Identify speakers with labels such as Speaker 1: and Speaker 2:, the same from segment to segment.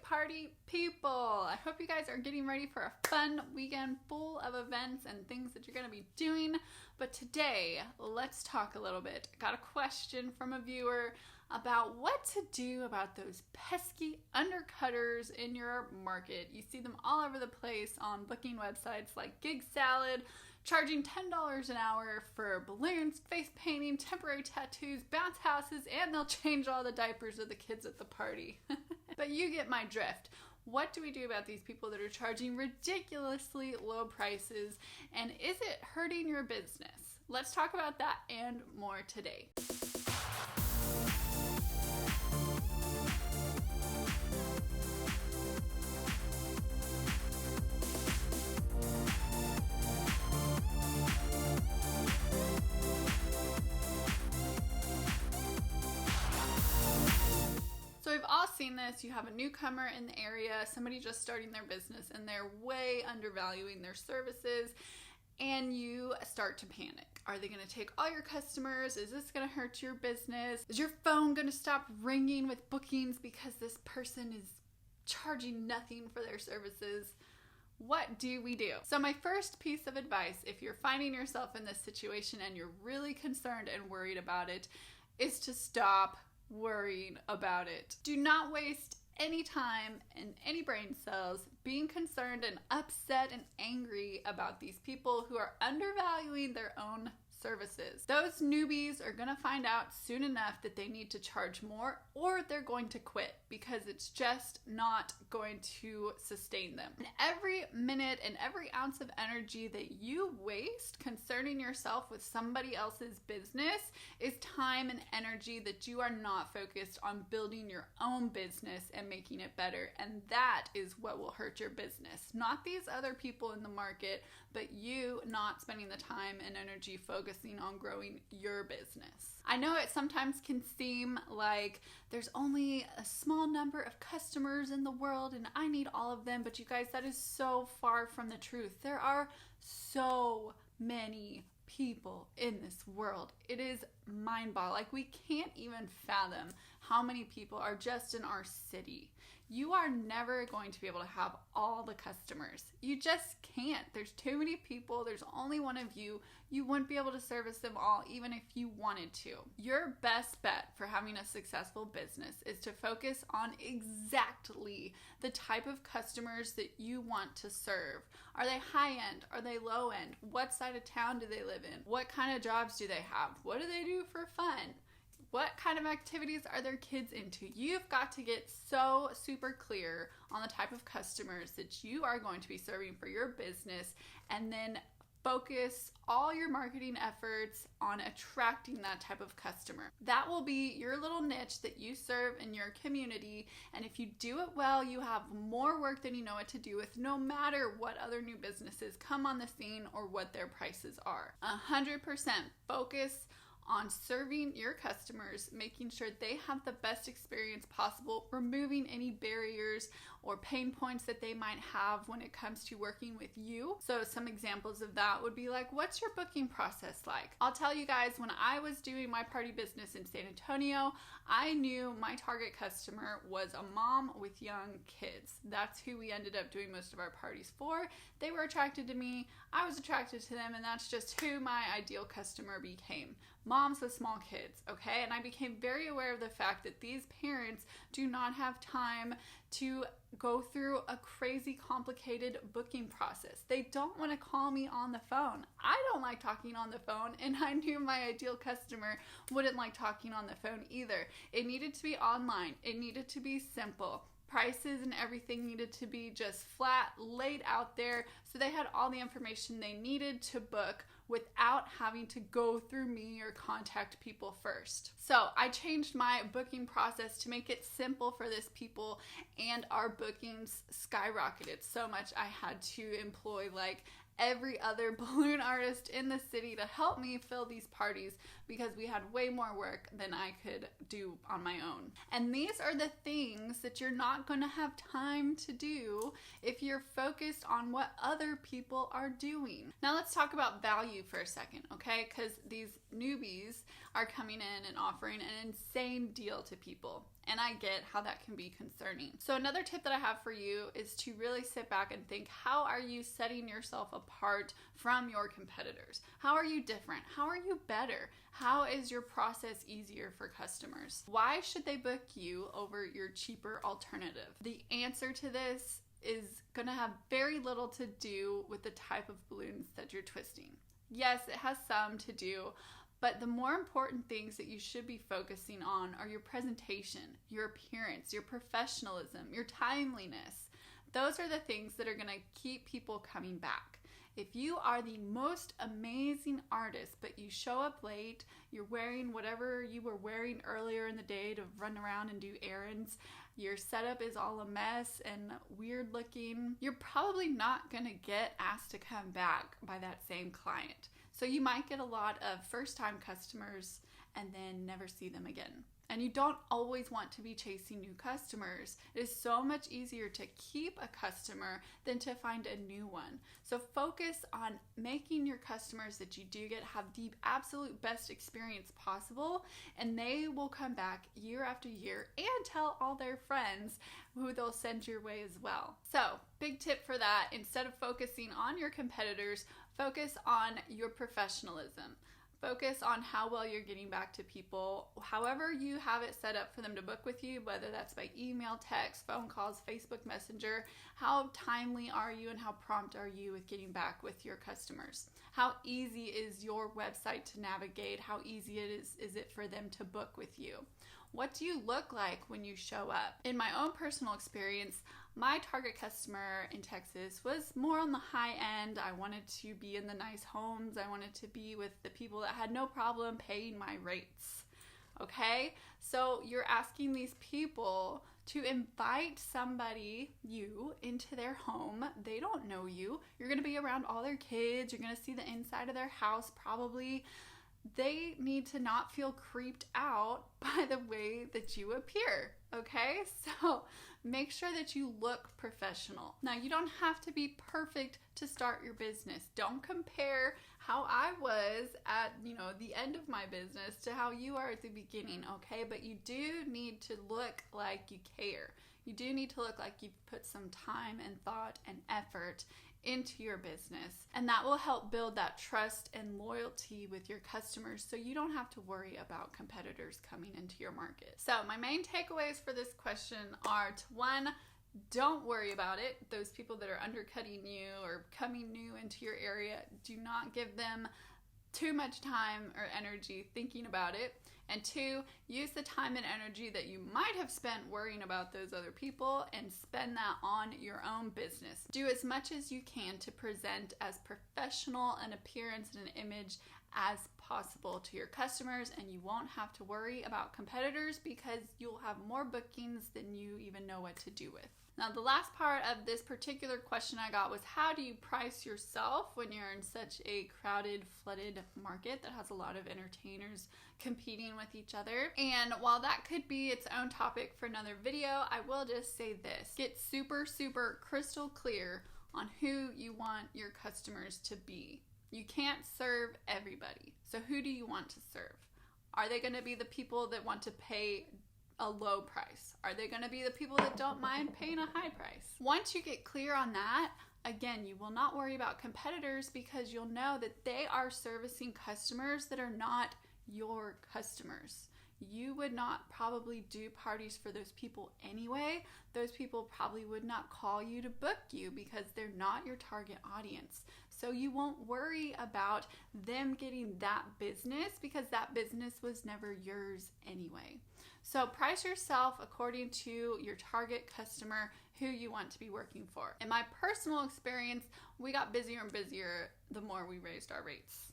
Speaker 1: party people. I hope you guys are getting ready for a fun weekend full of events and things that you're going to be doing. But today, let's talk a little bit. I got a question from a viewer about what to do about those pesky undercutters in your market. You see them all over the place on booking websites like Gig Salad, charging $10 an hour for balloons, face painting, temporary tattoos, bounce houses, and they'll change all the diapers of the kids at the party. But you get my drift. What do we do about these people that are charging ridiculously low prices, and is it hurting your business? Let's talk about that and more today. So we've all seen this. You have a newcomer in the area, somebody just starting their business, and they're way undervaluing their services, and you start to panic. Are they going to take all your customers? Is this going to hurt your business? Is your phone going to stop ringing with bookings because this person is charging nothing for their services? What do we do? So my first piece of advice, if you're finding yourself in this situation and you're really concerned and worried about it, is to stop worrying about it. Do not waste any time and any brain cells being concerned and upset and angry about these people who are undervaluing their own services. Those newbies are going to find out soon enough that they need to charge more, or they're going to quit because it's just not going to sustain them. And every minute and every ounce of energy that you waste concerning yourself with somebody else's business is time and energy that you are not focused on building your own business and making it better. And that is what will hurt your business. Not these other people in the market, but you not spending the time and energy focusing on growing your business. I know it sometimes can seem like there's only a small number of customers in the world and I need all of them, but you guys, that is so far from the truth. There are so many people in this world. It is mind-boggling. Like, we can't even fathom how many people are just in our city. You are never going to be able to have all the customers. You just can't. There's too many people. There's only one of you. You wouldn't be able to service them all even if you wanted to. Your best bet for having a successful business is to focus on exactly the type of customers that you want to serve. Are they high end? Are they low end? What side of town do they live in? What kind of jobs do they have? What do they do for fun? What kind of activities are their kids into? You've got to get so super clear on the type of customers that you are going to be serving for your business, and then focus all your marketing efforts on attracting that type of customer. That will be your little niche that you serve in your community, and if you do it well, you have more work than you know what to do with, no matter what other new businesses come on the scene or what their prices are. 100% focus on serving your customers, making sure they have the best experience possible, removing any barriers or pain points that they might have when it comes to working with you. So some examples of that would be like, what's your booking process like? I'll tell you guys, when I was doing my party business in San Antonio, I knew my target customer was a mom with young kids. That's who we ended up doing most of our parties for. They were attracted to me, I was attracted to them, and that's just who my ideal customer became. Moms with small kids, okay? And I became very aware of the fact that these parents do not have time to go through a crazy complicated booking process. They don't want to call me on the phone. I don't like talking on the phone, and I knew my ideal customer wouldn't like talking on the phone either. It needed to be online. It needed to be simple. Prices and everything needed to be just flat, laid out there, so they had all the information they needed to book without having to go through me or contact people first. So I changed my booking process to make it simple for this people, and our bookings skyrocketed so much I had to employ like every other balloon artist in the city to help me fill these parties because we had way more work than I could do on my own. And these are the things that you're not going to have time to do if you're focused on what other people are doing. Now let's talk about value for a second, okay? Because these newbies are coming in and offering an insane deal to people. And I get how that can be concerning. So another tip that I have for you is to really sit back and think, how are you setting yourself apart from your competitors? How are you different? How are you better? How is your process easier for customers? Why should they book you over your cheaper alternative? The answer to this is going to have very little to do with the type of balloons that you're twisting. Yes, it has some to do, but the more important things that you should be focusing on are your presentation, your appearance, your professionalism, your timeliness. Those are the things that are going to keep people coming back. If you are the most amazing artist, but you show up late, you're wearing whatever you were wearing earlier in the day to run around and do errands, your setup is all a mess and weird looking, you're probably not going to get asked to come back by that same client. So you might get a lot of first-time customers and then never see them again. And you don't always want to be chasing new customers. It is so much easier to keep a customer than to find a new one. So focus on making your customers that you do get have the absolute best experience possible, and they will come back year after year and tell all their friends, who they'll send your way as well. So big tip for that, instead of focusing on your competitors, focus on your professionalism. Focus on how well you're getting back to people, however you have it set up for them to book with you, whether that's by email, text, phone calls, Facebook Messenger. How timely are you and how prompt are you with getting back with your customers? How easy is your website to navigate? How easy is it for them to book with you? What do you look like when you show up? In my own personal experience, my target customer in Texas was more on the high end. I wanted to be in the nice homes. I wanted to be with the people that had no problem paying my rates. Okay? So you're asking these people to invite you into their home. They don't know you. You're going to be around all their kids. You're going to see the inside of their house probably. They need to not feel creeped out by the way that you appear, okay? So make sure that you look professional. Now, you don't have to be perfect to start your business. Don't compare how I was at, the end of my business to how you are at the beginning, okay? But you do need to look like you care. You do need to look like you've put some time and thought and effort into your business, and that will help build that trust and loyalty with your customers, so you don't have to worry about competitors coming into your market. So my main takeaways for this question are to, one, don't worry about it. Those people that are undercutting you or coming new into your area, do not give them too much time or energy thinking about it. And two, use the time and energy that you might have spent worrying about those other people and spend that on your own business. Do as much as you can to present as professional an appearance and an image as possible to your customers, and you won't have to worry about competitors because you'll have more bookings than you even know what to do with. Now, the last part of this particular question I got was, how do you price yourself when you're in such a crowded, flooded market that has a lot of entertainers competing with each other? And while that could be its own topic for another video, I will just say this. Get super, super crystal clear on who you want your customers to be. You can't serve everybody. So who do you want to serve? Are they going to be the people that want to pay a low price? Are they going to be the people that don't mind paying a high price? Once you get clear on that, again, you will not worry about competitors because you'll know that they are servicing customers that are not your customers. You would not probably do parties for those people anyway. Those people probably would not call you to book you because they're not your target audience. So you won't worry about them getting that business because that business was never yours anyway. So price yourself according to your target customer, who you want to be working for. In my personal experience, we got busier and busier the more we raised our rates.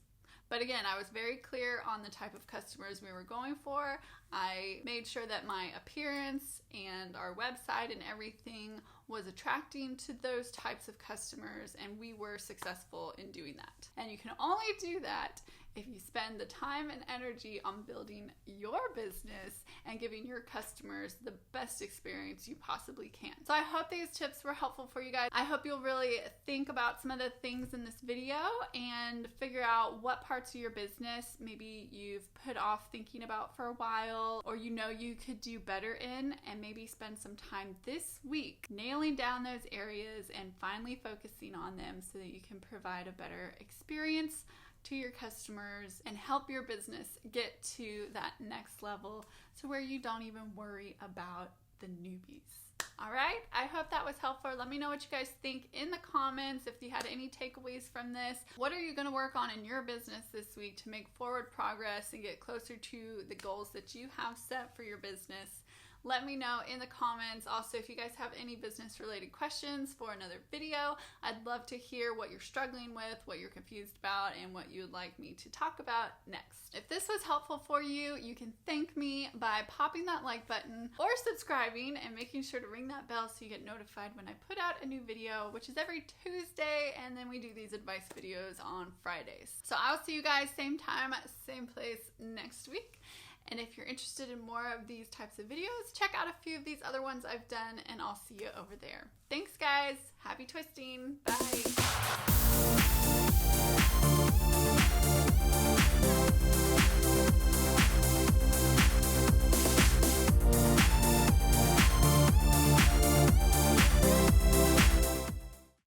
Speaker 1: But again, I was very clear on the type of customers we were going for. I made sure that my appearance and our website and everything was attracting to those types of customers, and we were successful in doing that. And you can only do that if you spend the time and energy on building your business and giving your customers the best experience you possibly can. So I hope these tips were helpful for you guys. I hope you'll really think about some of the things in this video and figure out what parts of your business maybe you've put off thinking about for a while, or you know you could do better in, and maybe spend some time this week nailing down those areas and finally focusing on them so that you can provide a better experience to your customers and help your business get to that next level to where you don't even worry about the newbies. All right, I hope that was helpful. Let me know what you guys think in the comments if you had any takeaways from this. What are you going to work on in your business this week to make forward progress and get closer to the goals that you have set for your business? Let me know in the comments. Also, if you guys have any business related questions for another video, I'd love to hear what you're struggling with, what you're confused about, and what you would like me to talk about next. If this was helpful for you, you can thank me by popping that like button or subscribing and making sure to ring that bell so you get notified when I put out a new video, which is every Tuesday, and then we do these advice videos on Fridays. So I'll see you guys same time, same place next week. And if you're interested in more of these types of videos, check out a few of these other ones I've done, and I'll see you over there. Thanks, guys. Happy twisting. Bye.